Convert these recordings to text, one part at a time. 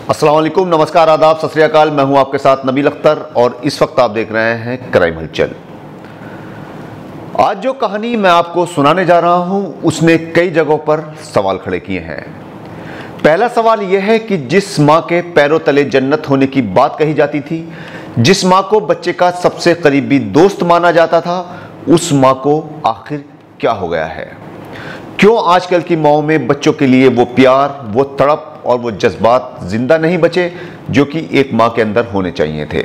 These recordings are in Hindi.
अस्सलाम वालेकुम, नमस्कार, आदाब, सत श्री अकाल। मैं हूं आपके साथ नबील अख्तर और इस वक्त आप देख रहे हैं क्राइम हलचल। आज जो कहानी मैं आपको सुनाने जा रहा हूं उसने कई जगहों पर सवाल खड़े किए हैं। पहला सवाल यह है कि जिस मां के पैरों तले जन्नत होने की बात कही जाती थी, जिस मां को बच्चे का सबसे करीबी दोस्त माना जाता था, उस मां को आखिर क्या हो गया है? क्यों आजकल की माओं में बच्चों के लिए वो प्यार, वो तड़प और वो जज्बात जिंदा नहीं बचे जो कि एक मां के अंदर होने चाहिए थे?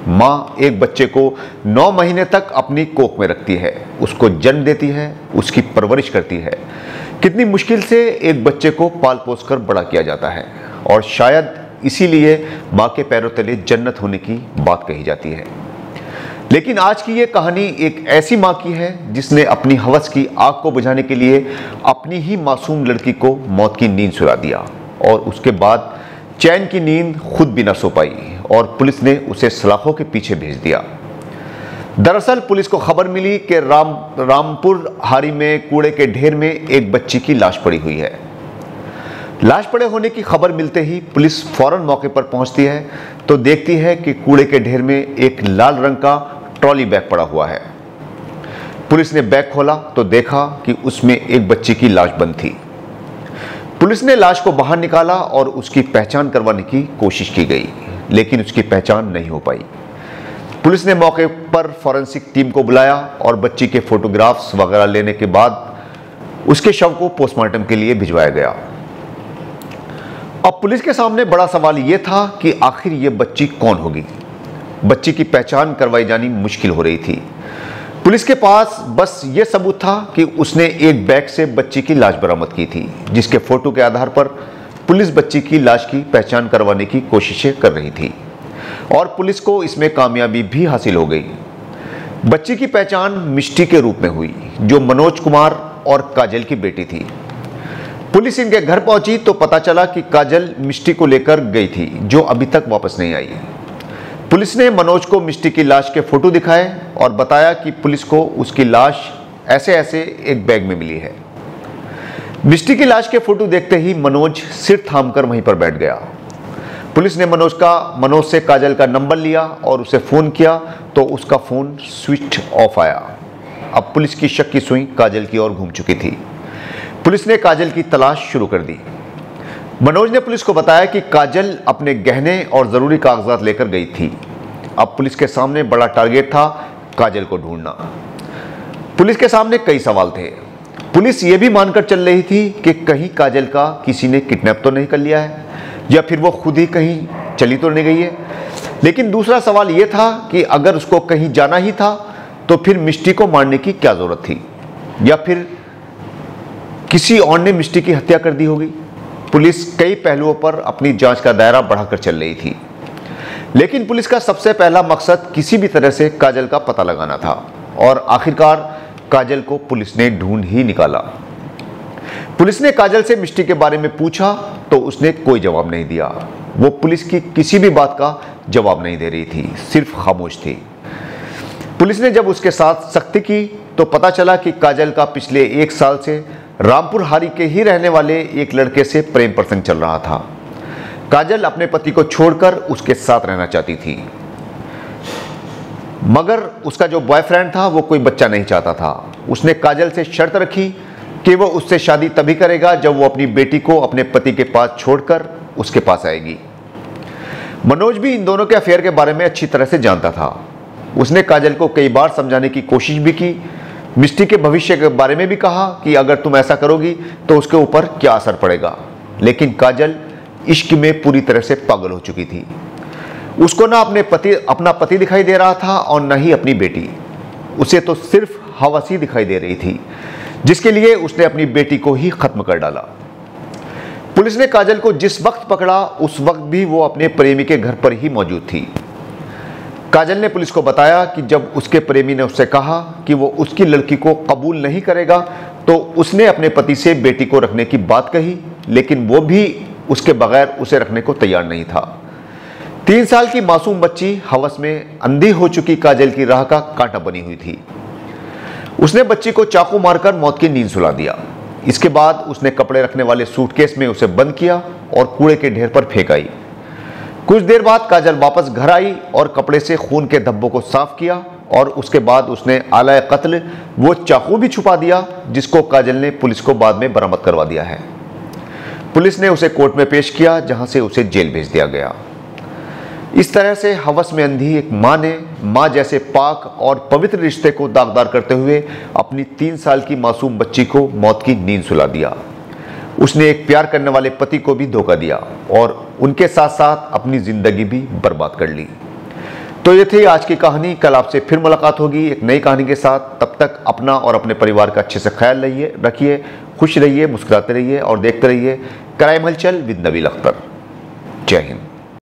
मां एक बच्चे को 9 महीने तक अपनी कोख में रखती है, उसको जन्म देती है, उसकी परवरिश करती है। कितनी मुश्किल से एक बच्चे को पाल पोस कर बड़ा किया जाता है और शायद इसीलिए मां के पैरों तले जन्नत होने की बात कही जाती है। लेकिन आज की ये कहानी एक ऐसी मां की है जिसने अपनी हवस की आग को बुझाने के लिए अपनी ही मासूम लड़की को मौत की नींद सुला दिया और उसके बाद चैन की नींद खुद भी न सो पाई और पुलिस ने उसे सलाखों के पीछे भेज दिया। दरअसल पुलिस को खबर मिली कि रामपुर हारी में कूड़े के ढेर में एक बच्ची की लाश पड़ी हुई है। लाश पड़े होने की खबर मिलते ही पुलिस फौरन मौके पर पहुंचती है तो देखती है कि कूड़े के ढेर में एक लाल रंग का ट्रॉली बैग पड़ा हुआ है। पुलिस ने बैग खोला तो देखा कि उसमें एक बच्ची की लाश बंद थी। पुलिस ने लाश को बाहर निकाला और उसकी पहचान करवाने की कोशिश की गई, लेकिन उसकी पहचान नहीं हो पाई। पुलिस ने मौके पर फॉरेंसिक टीम को बुलाया और बच्ची के फोटोग्राफ्स वगैरह लेने के बाद उसके शव को पोस्टमार्टम के लिए भिजवाया गया। अब पुलिस के सामने बड़ा सवाल यह था कि आखिर ये बच्ची कौन होगी? बच्ची की पहचान करवाई जानी मुश्किल हो रही थी। पुलिस के पास बस ये सबूत था कि उसने एक बैग से बच्ची की लाश बरामद की थी, जिसके फोटो के आधार पर पुलिस बच्ची की लाश की पहचान करवाने की कोशिशें कर रही थी और पुलिस को इसमें कामयाबी भी हासिल हो गई। बच्ची की पहचान मिष्टी के रूप में हुई, जो मनोज कुमार और काजल की बेटी थी। पुलिस इनके घर पहुंची तो पता चला कि काजल मिष्टी को लेकर गई थी, जो अभी तक वापस नहीं आई। पुलिस ने मनोज को मिष्टी की लाश के फोटो दिखाए और बताया कि पुलिस को उसकी लाश ऐसे ऐसे एक बैग में मिली है। मिष्टी की लाश के फोटो देखते ही मनोज सिर थामकर वहीं पर बैठ गया। पुलिस ने मनोज से काजल का नंबर लिया और उसे फोन किया तो उसका फोन स्विच ऑफ आया। अब पुलिस की शक की सुई काजल की ओर घूम चुकी थी। पुलिस ने काजल की तलाश शुरू कर दी। मनोज ने पुलिस को बताया कि काजल अपने गहने और जरूरी कागजात लेकर गई थी। अब पुलिस के सामने बड़ा टारगेट था काजल को ढूंढना। पुलिस के सामने कई सवाल थे। पुलिस ये भी मानकर चल रही थी कि कहीं काजल का किसी ने किडनैप तो नहीं कर लिया है या फिर वो खुद ही कहीं चली तो नहीं गई है। लेकिन दूसरा सवाल यह था कि अगर उसको कहीं जाना ही था तो फिर मिष्टी को मारने की क्या जरूरत थी, या फिर किसी और ने मिष्टी की हत्या कर दी होगी। पुलिस कई पहलुओं पर अपनी जांच का दायरा बढ़ाकर चल रही थी, लेकिन पुलिस का सबसे पहला मकसद किसी भी तरह से काजल का पता लगाना था और आखिरकार काजल को पुलिस ने ढूंढ ही निकाला। पुलिस ने काजल से मिष्टी के बारे में पूछा तो उसने कोई जवाब नहीं दिया। वो पुलिस की किसी भी बात का जवाब नहीं दे रही थी, सिर्फ खामोश थी। पुलिस ने जब उसके साथ सख्ती की तो पता चला कि काजल का पिछले 1 साल से रामपुर हारी के ही रहने वाले एक लड़के से प्रेम प्रसंग चल रहा था। काजल अपने पति को छोड़कर उसके साथ रहना चाहती थी, मगर उसका जो बॉयफ्रेंड था वो कोई बच्चा नहीं चाहता था। उसने काजल से शर्त रखी कि वो उससे शादी तभी करेगा जब वो अपनी बेटी को अपने पति के पास छोड़कर उसके पास आएगी। मनोज भी इन दोनों के अफेयर के बारे में अच्छी तरह से जानता था। उसने काजल को कई बार समझाने की कोशिश भी की, मिष्टी के भविष्य के बारे में भी कहा कि अगर तुम ऐसा करोगी तो उसके ऊपर क्या असर पड़ेगा। लेकिन काजल इश्क में पूरी तरह से पागल हो चुकी थी। उसको ना अपना पति दिखाई दे रहा था और न ही अपनी बेटी। उसे तो सिर्फ हवस ही दिखाई दे रही थी, जिसके लिए उसने अपनी बेटी को ही खत्म कर डाला। पुलिस ने काजल को जिस वक्त पकड़ा उस वक्त भी वो अपने प्रेमी के घर पर ही मौजूद थी। काजल ने पुलिस को बताया कि जब उसके प्रेमी ने उससे कहा कि वो उसकी लड़की को कबूल नहीं करेगा तो उसने अपने पति से बेटी को रखने की बात कही, लेकिन वो भी उसके बगैर उसे रखने को तैयार नहीं था। 3 साल की मासूम बच्ची हवस में अंधी हो चुकी काजल की राह का कांटा बनी हुई थी। उसने बच्ची को चाकू मारकर मौत की नींद सुला दिया। इसके बाद उसने कपड़े रखने वाले सूटकेस में उसे बंद किया और कूड़े के ढेर पर फेंक आई, कुछ देर बाद काजल वापस घर आई और कपड़े से खून के धब्बों को साफ किया और उसके बाद उसने आला कत्ल वो चाकू भी छुपा दिया जिसको काजल ने पुलिस को बाद में बरामद करवा दिया है। पुलिस ने उसे कोर्ट में पेश किया जहां से उसे जेल भेज दिया गया। इस तरह से हवस में अंधी एक मां ने मां जैसे पाक और पवित्र रिश्ते को दागदार करते हुए अपनी 3 साल की मासूम बच्ची को मौत की नींद सुला दिया। उसने एक प्यार करने वाले पति को भी धोखा दिया और उनके साथ साथ अपनी जिंदगी भी बर्बाद कर ली। तो ये थी आज की कहानी। कल आपसे फिर मुलाकात होगी एक नई कहानी के साथ। तब तक अपना और अपने परिवार का अच्छे से ख्याल रखिए, खुश रहिए, मुस्कुराते रहिए और देखते रहिए क्राइम हलचल विद नवील अख्तर। जय हिंद।